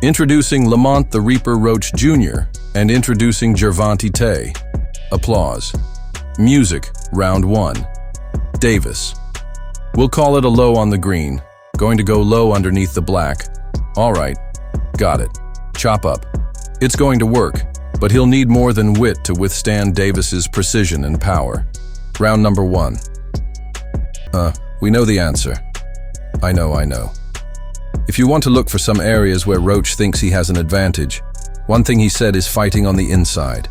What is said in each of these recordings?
Introducing Lamont the Reaper Roach Jr. and introducing Gervonta. Applause. Music, round 1. Davis. We'll call it a low on the green. Going to go low underneath the black. All right, got it. Chop up. It's going to work, but he'll need more than wit to withstand Davis's precision and power. Round number 1. We know the answer. I know. If you want to look for some areas where Roach thinks he has an advantage, one thing he said is fighting on the inside.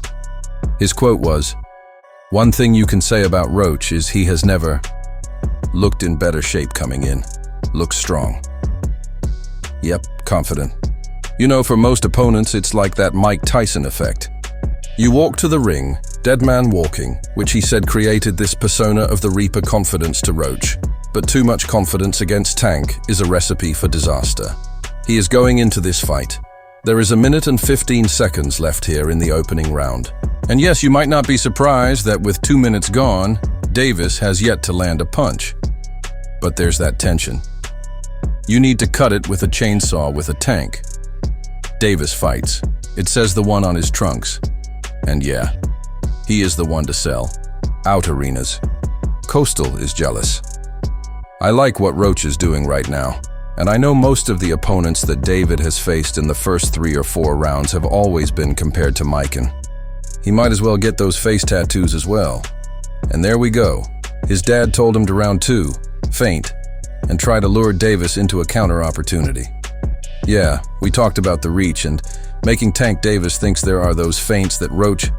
His quote was, "One thing you can say about Roach is he has never looked in better shape coming in. Looks strong." Yep, confident. You know, for most opponents, it's like that Mike Tyson effect. You walk to the ring, dead man walking, which he said created this persona of the Reaper confidence to Roach. But too much confidence against Tank is a recipe for disaster. He is going into this fight. There is 1 minute and 15 seconds left here in the opening round. And yes, you might not be surprised that with 2 minutes gone, Davis has yet to land a punch. But there's that tension. You need to cut it with a chainsaw with a Tank. Davis fights. It says the one on his trunks. And yeah, he is the one to sell. Out arenas. Coastal is jealous. I like what Roach is doing right now, and I know most of the opponents that David has faced in the first 3 or 4 rounds have always been compared to Mikan. He might as well get those face tattoos as well. And there we go. His dad told him to round 2, feint, and try to lure Davis into a counter opportunity. Yeah, we talked about the reach, and making Tank Davis thinks there are those feints that Roach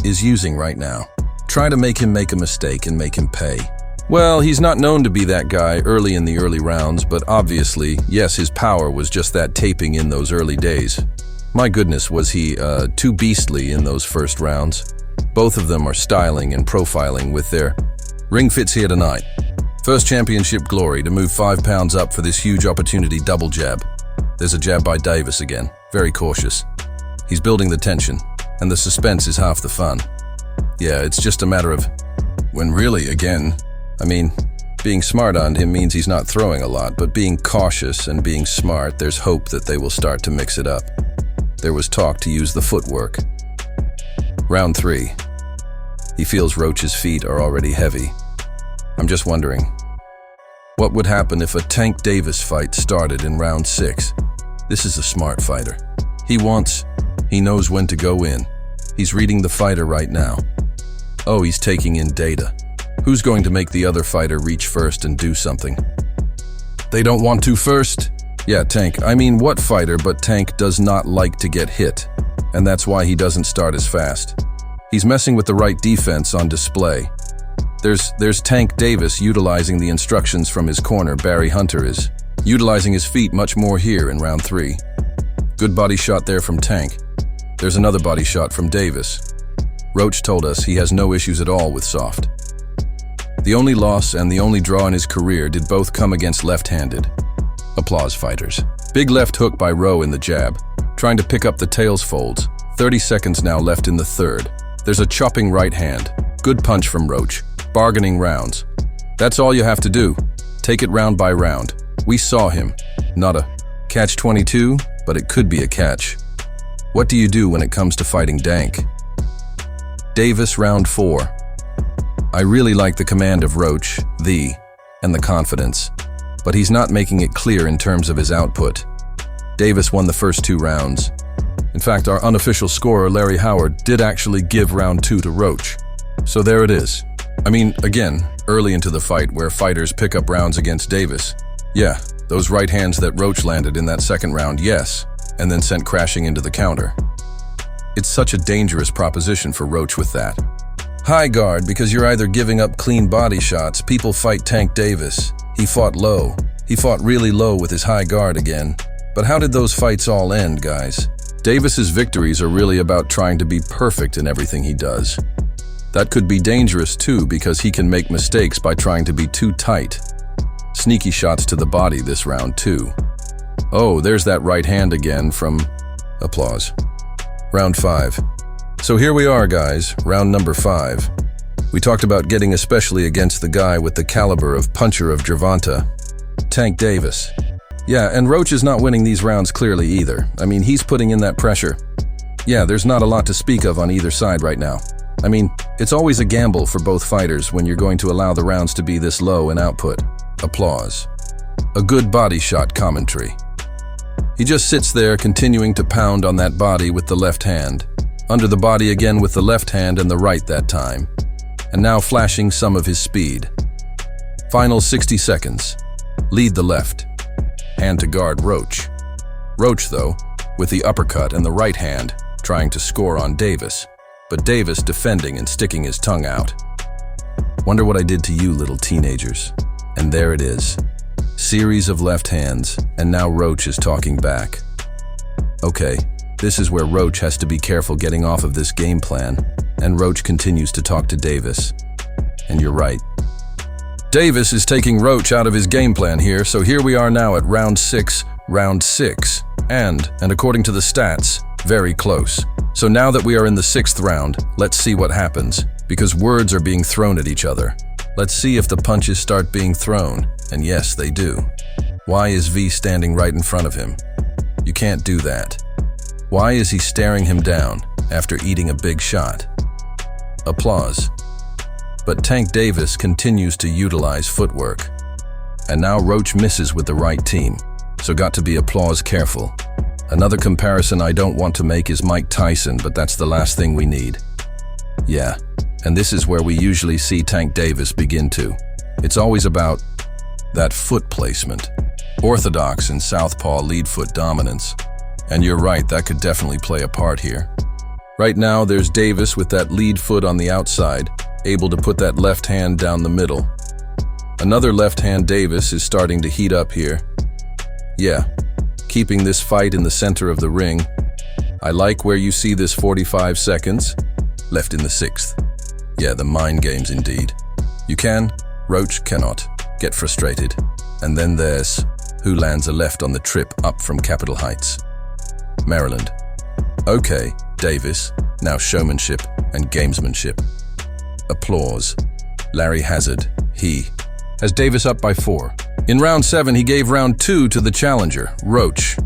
is using right now. Try to make him make a mistake and make him pay. Well, he's not known to be that guy early in the early rounds, but obviously, yes, his power was just that taping in those early days. My goodness, was he too beastly in those first rounds. Both of them are styling and profiling with their ring fits here tonight. First championship glory to move 5 pounds up for this huge opportunity double jab. There's a jab by Davis again, very cautious. He's building the tension, and the suspense is half the fun. Yeah, it's just a matter of when really, again, I mean, being smart on him means he's not throwing a lot, but being cautious and being smart, there's hope that they will start to mix it up. There was talk to use the footwork. Round 3. He feels Roach's feet are already heavy. I'm just wondering, what would happen if a Tank Davis fight started in round 6? This is a smart fighter. He knows when to go in. He's reading the fighter right now. Oh, he's taking in data. Who's going to make the other fighter reach first and do something? They don't want to first? Yeah, Tank. I mean, what fighter but Tank does not like to get hit? And that's why he doesn't start as fast. He's messing with the right defense on display. There's Tank Davis utilizing the instructions from his corner. Barry Hunter is utilizing his feet much more here in round 3. Good body shot there from Tank. There's another body shot from Davis. Roach told us he has no issues at all with soft. The only loss and the only draw in his career did both come against left-handed. Applause, fighters. Big left hook by Rowe in the jab, trying to pick up the tails folds. 30 seconds now left in the 3rd. There's a chopping right hand. Good punch from Roach. Bargaining rounds. That's all you have to do. Take it round by round. We saw him. Not a catch-22, but it could be a catch. What do you do when it comes to fighting Dank? Davis, round 4. I really like the command of Roach, and the confidence, but he's not making it clear in terms of his output. Davis won the first 2 rounds. In fact, our unofficial scorer, Larry Howard, did actually give round 2 to Roach. So there it is. I mean, again, early into the fight where fighters pick up rounds against Davis. Yeah, those right hands that Roach landed in that 2nd round, yes, and then sent crashing into the counter. It's such a dangerous proposition for Roach with that. High guard, because you're either giving up clean body shots. People fight Tank Davis. He fought low. He fought really low with his high guard again. But how did those fights all end, guys? Davis's victories are really about trying to be perfect in everything he does. That could be dangerous too, because he can make mistakes by trying to be too tight. Sneaky shots to the body this round too. Oh, there's that right hand again from applause. Round 5. So here we are, guys, round number 5. We talked about getting especially against the guy with the caliber of puncher of Gervonta, Tank Davis. Yeah, and Roach is not winning these rounds clearly either. I mean, he's putting in that pressure. Yeah, there's not a lot to speak of on either side right now. I mean, it's always a gamble for both fighters when you're going to allow the rounds to be this low in output. Applause. A good body shot commentary. He just sits there continuing to pound on that body with the left hand. Under the body again with the left hand and the right that time. And now flashing some of his speed. Final 60 seconds. Lead the left. Hand to guard Roach. Roach, though, with the uppercut and the right hand, trying to score on Davis, but Davis defending and sticking his tongue out. Wonder what I did to you, little teenagers. And there it is. Series of left hands, and now Roach is talking back. Okay, this is where Roach has to be careful getting off of this game plan, and Roach continues to talk to Davis. And you're right. Davis is taking Roach out of his game plan here, so here we are now at round 6, and according to the stats, very close. So now that we are in the 6th round, let's see what happens, because words are being thrown at each other. Let's see if the punches start being thrown, and yes, they do. Why is V standing right in front of him? You can't do that. Why is he staring him down after eating a big shot? Applause. But Tank Davis continues to utilize footwork. And now Roach misses with the right team, so got to be applause careful. Another comparison I don't want to make is Mike Tyson, but that's the last thing we need. Yeah, and this is where we usually see Tank Davis begin to. It's always about that foot placement. Orthodox and southpaw lead foot dominance. And you're right, that could definitely play a part here. Right now, there's Davis with that lead foot on the outside, able to put that left hand down the middle. Another left hand Davis is starting to heat up here. Yeah, keeping this fight in the center of the ring. I like where you see this 45 seconds, left in the 6th. Yeah, the mind games indeed. You can, Roach cannot. Get frustrated. And then there's who lands a left on the trip up from Capitol Heights. Maryland. Okay, Davis, now showmanship and gamesmanship. Applause. Larry Hazard, he has Davis up by 4. In round 7, he gave round 2 to the challenger, Roach.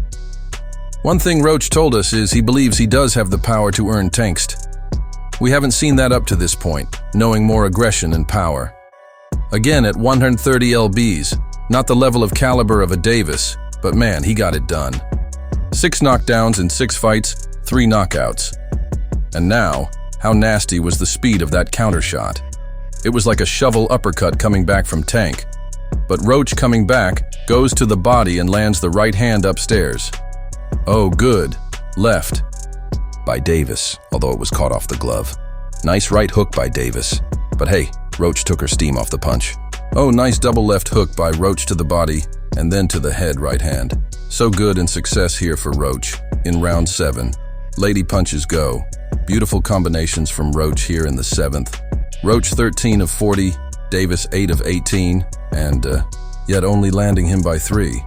One thing Roach told us is he believes he does have the power to earn tankst. We haven't seen that up to this point, knowing more aggression and power. Again at 130 lbs, not the level of caliber of a Davis, but man, he got it done. 6 knockdowns in 6 fights, 3 knockouts. And now, how nasty was the speed of that counter shot? It was like a shovel uppercut coming back from Tank. But Roach coming back, goes to the body and lands the right hand upstairs. Oh, good. Left. By Davis, although it was caught off the glove. Nice right hook by Davis. But hey, Roach took her steam off the punch. Oh, nice double left hook by Roach to the body, and then to the head right hand. So good and success here for Roach. In round 7, lady punches go. Beautiful combinations from Roach here in the 7th. Roach 13 of 40, Davis 8 of 18, and yet only landing him by 3.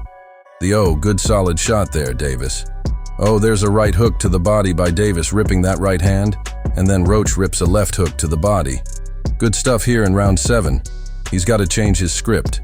Good solid shot there, Davis. Oh, there's a right hook to the body by Davis ripping that right hand, and then Roach rips a left hook to the body. Good stuff here in round 7. He's got to change his script.